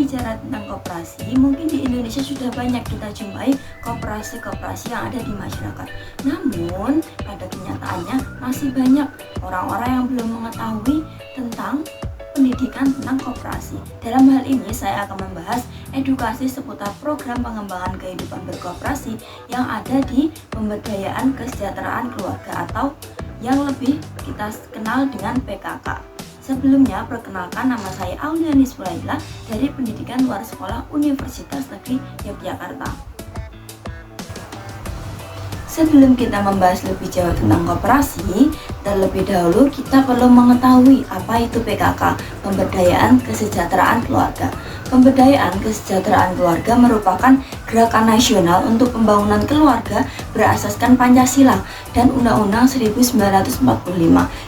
berbicara tentang koperasi, mungkin di Indonesia sudah banyak kita jumpai koperasi-koperasi yang ada di masyarakat. Namun, pada kenyataannya masih banyak orang-orang yang belum mengetahui tentang pendidikan tentang koperasi. Dalam hal ini, saya akan membahas edukasi seputar program pengembangan kehidupan berkoperasi yang ada di pemberdayaan kesejahteraan keluarga atau yang lebih kita kenal dengan PKK. Sebelumnya, perkenalkan, nama saya Auliani Sulaila dari Pendidikan Luar Sekolah Universitas Negeri Yogyakarta. Sebelum kita membahas lebih jauh tentang koperasi, terlebih dahulu kita perlu mengetahui apa itu PKK, Pemberdayaan Kesejahteraan Keluarga. Pemberdayaan kesejahteraan keluarga merupakan gerakan nasional untuk pembangunan keluarga berasaskan Pancasila dan Undang-Undang 1945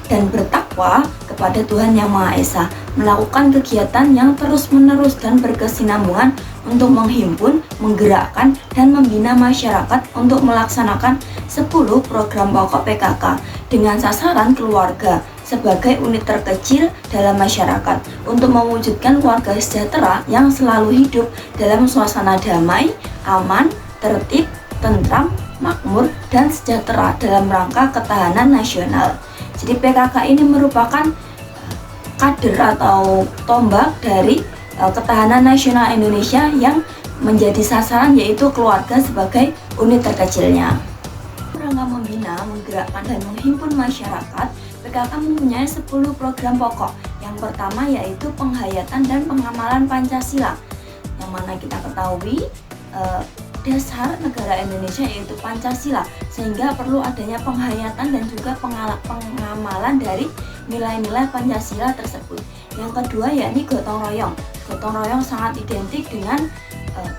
dan bertakwa kepada Tuhan Yang Maha Esa, melakukan kegiatan yang terus-menerus dan berkesinambungan untuk menghimpun, menggerakkan, dan membina masyarakat untuk melaksanakan 10 program pokok PKK dengan sasaran keluarga sebagai unit terkecil dalam masyarakat untuk mewujudkan keluarga sejahtera yang selalu hidup dalam suasana damai, aman, tertib, tentram, makmur, dan sejahtera dalam rangka ketahanan nasional. Jadi PKK ini merupakan kader atau tombak dari ketahanan nasional Indonesia yang menjadi sasaran yaitu keluarga sebagai unit terkecilnya. Rangka membina, menggerakkan, dan menghimpun masyarakat, PKK mempunyai 10 program pokok. Yang pertama yaitu penghayatan dan pengamalan Pancasila, yang mana kita ketahui dasar negara Indonesia yaitu Pancasila, sehingga perlu adanya penghayatan dan juga pengamalan dari nilai-nilai Pancasila tersebut. Yang kedua yakni gotong royong. Gotong royong sangat identik dengan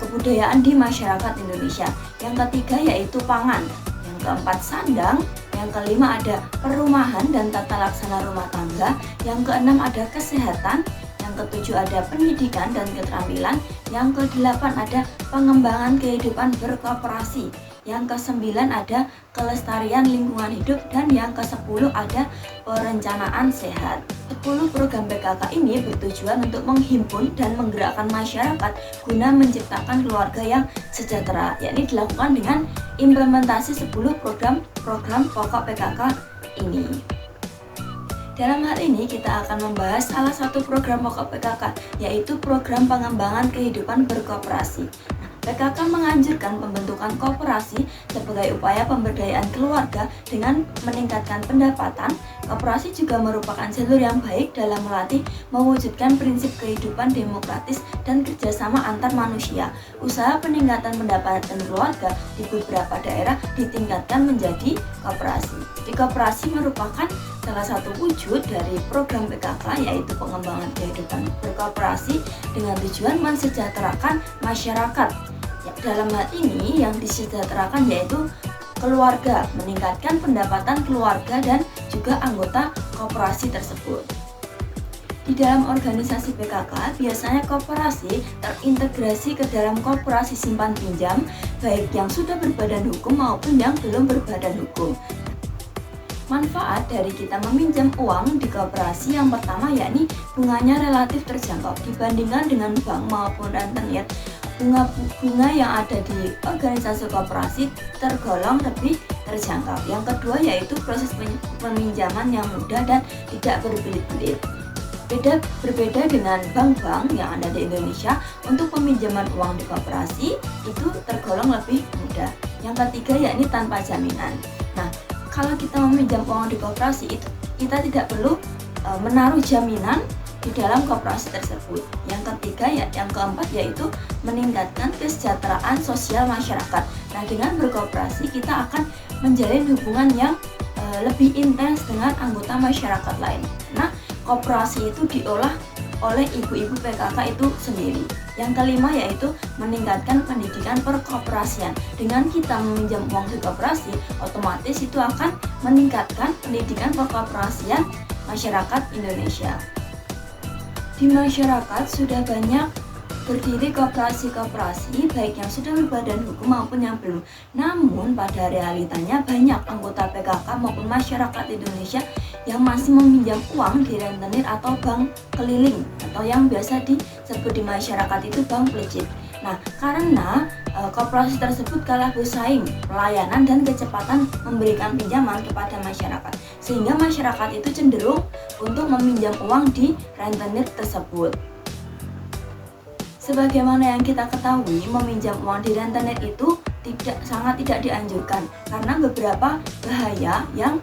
kebudayaan di masyarakat Indonesia. Yang ketiga yaitu pangan. Yang keempat sandang. Yang kelima ada perumahan dan tata laksana rumah tangga. Yang keenam ada kesehatan. Yang ketujuh ada pendidikan dan keterampilan. Yang kedelapan ada pengembangan kehidupan berkoperasi. Yang kesembilan ada kelestarian lingkungan hidup, dan yang ke-10 ada perencanaan sehat. 10 program PKK ini bertujuan untuk menghimpun dan menggerakkan masyarakat guna menciptakan keluarga yang sejahtera, yakni dilakukan dengan implementasi 10 program pokok PKK ini. Dalam hal ini kita akan membahas salah satu program pokok PKK, yaitu program pengembangan kehidupan berkoperasi. PKK menganjurkan pembentukan koperasi sebagai upaya pemberdayaan keluarga dengan meningkatkan pendapatan. Koperasi juga merupakan jalur yang baik dalam melatih mewujudkan prinsip kehidupan demokratis dan kerjasama antar manusia. Usaha peningkatan pendapatan keluarga di beberapa daerah ditingkatkan menjadi koperasi. Di koperasi merupakan salah satu wujud dari program PKK, yaitu pengembangan kehidupan berkoperasi dengan tujuan mensejahterakan masyarakat. Dalam hal ini yang disejahterakan yaitu keluarga, meningkatkan pendapatan keluarga dan juga anggota koperasi tersebut. Di dalam organisasi PKK, biasanya koperasi terintegrasi ke dalam koperasi simpan pinjam, baik yang sudah berbadan hukum maupun yang belum berbadan hukum. Manfaat dari kita meminjam uang di koperasi yang pertama yakni bunganya relatif terjangkau dibandingkan dengan bank maupun rentenir. Bunga yang ada di organisasi koperasi tergolong lebih terjangkau. Yang kedua yaitu proses peminjaman yang mudah dan tidak berbelit-belit. Berbeda dengan bank-bank yang ada di Indonesia, untuk peminjaman uang di koperasi itu tergolong lebih mudah. Yang ketiga yakni tanpa jaminan. Nah, kalau kita meminjam uang di koperasi itu kita tidak perlu menaruh jaminan di dalam koperasi tersebut. Yang ketiga yang keempat yaitu meningkatkan kesejahteraan sosial masyarakat. Nah, dengan berkoperasi kita akan menjalin hubungan yang lebih intens dengan anggota masyarakat lain. Nah, koperasi itu diolah oleh ibu-ibu PKK itu sendiri. Yang kelima yaitu meningkatkan pendidikan perkoperasian. Dengan kita meminjam uang di koperasi, otomatis itu akan meningkatkan pendidikan perkoperasian masyarakat Indonesia. Di masyarakat sudah banyak Berdiri koperasi-koperasi baik yang sudah berbadan hukum maupun yang belum. Namun pada realitanya banyak anggota PKK maupun masyarakat Indonesia yang masih meminjam uang di rentenir atau bank keliling atau yang biasa disebut di masyarakat itu bank pelacit. Nah, karena koperasi tersebut kalah bersaing pelayanan dan kecepatan memberikan pinjaman kepada masyarakat, sehingga masyarakat itu cenderung untuk meminjam uang di rentenir tersebut. Sebagaimana yang kita ketahui, meminjam uang di rentenir itu sangat tidak dianjurkan karena beberapa bahaya yang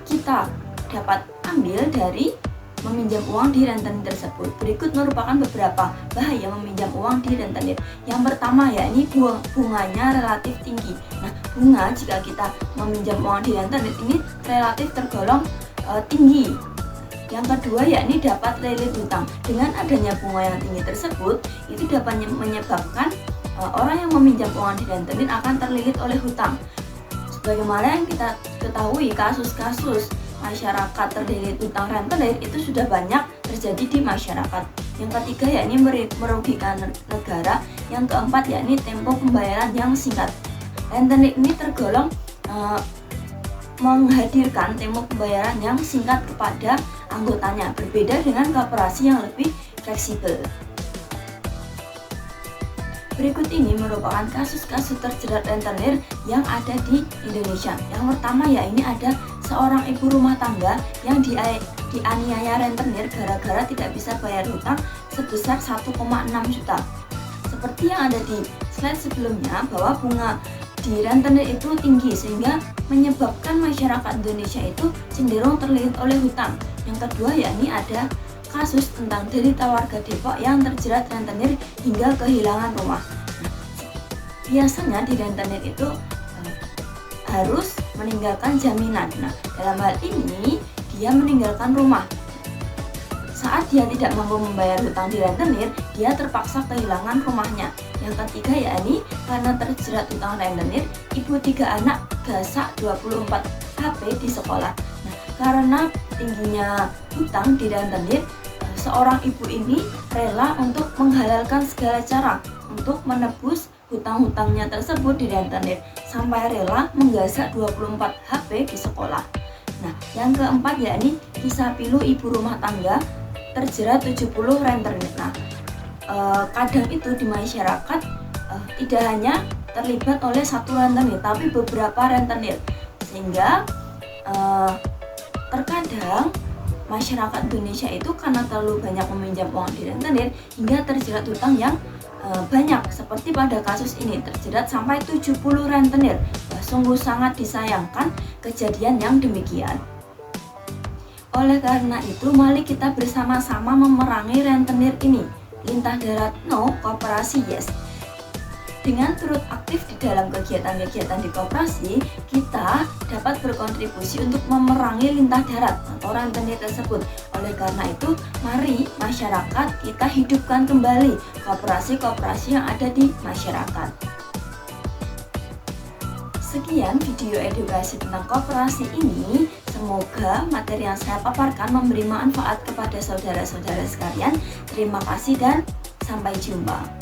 kita dapat ambil dari meminjam uang di rentenir tersebut. Berikut merupakan beberapa bahaya meminjam uang di rentenir. Yang pertama yakni bunganya relatif tinggi. Nah, bunga jika kita meminjam uang di rentenir ini relatif tergolong tinggi. Yang kedua yakni dapat lilit hutang. Dengan adanya bunga yang tinggi tersebut, itu dapat menyebabkan orang yang meminjam uang di rentenir akan terlilit oleh hutang. Sebagaimana yang kita ketahui, kasus-kasus masyarakat terlilit hutang rentenir itu sudah banyak terjadi di masyarakat. Yang ketiga yakni merugikan negara. Yang keempat yakni tempo pembayaran yang singkat. Rentenir ini tergolong menghadirkan tempo pembayaran yang singkat kepada anggotanya, berbeda dengan koperasi yang lebih fleksibel. Berikut ini merupakan kasus-kasus terjerat rentenir yang ada di Indonesia. Yang pertama ini ada seorang ibu rumah tangga yang dianiaya rentenir gara-gara tidak bisa bayar hutang sebesar 1,6 juta. Seperti yang ada di slide sebelumnya, bahwa bunga di rentenir itu tinggi sehingga menyebabkan masyarakat Indonesia itu cenderung terlilit oleh hutang. Yang kedua yakni ada kasus tentang derita warga Depok yang terjerat rentenir hingga kehilangan rumah. Biasanya di rentenir itu harus meninggalkan jaminan. Nah, dalam hal ini dia meninggalkan rumah. Saat dia tidak mampu membayar hutang di rentenir, dia terpaksa kehilangan rumahnya. Yang ketiga yakni karena terjerat hutang rentenir, ibu 3 anak gasak 24 HP di sekolah. Nah, karena tingginya hutang di rentenir, seorang ibu ini rela untuk menghalalkan segala cara untuk menebus hutang-hutangnya tersebut di rentenir, sampai rela menggasak 24 HP di sekolah. Nah, yang keempat yakni kisah pilu ibu rumah tangga terjerat 70 rentenir. Nah, kadang itu di masyarakat tidak hanya terlibat oleh satu rentenir, tapi beberapa rentenir, sehingga terkadang masyarakat Indonesia itu karena terlalu banyak meminjam uang di rentenir hingga terjerat hutang yang banyak, seperti pada kasus ini terjerat sampai 70 rentenir. Sungguh sangat disayangkan kejadian yang demikian. Oleh karena itu, mari kita bersama-sama memerangi rentenir ini. Lintah darat no, koperasi yes. Dengan turut aktif di dalam kegiatan-kegiatan di koperasi, kita dapat berkontribusi untuk memerangi lintah darat atau rentenir tersebut. Oleh karena itu, mari masyarakat kita hidupkan kembali koperasi-koperasi yang ada di masyarakat. Sekian video edukasi tentang koperasi ini. Semoga materi yang saya paparkan memberi manfaat kepada saudara-saudara sekalian. Terima kasih dan sampai jumpa.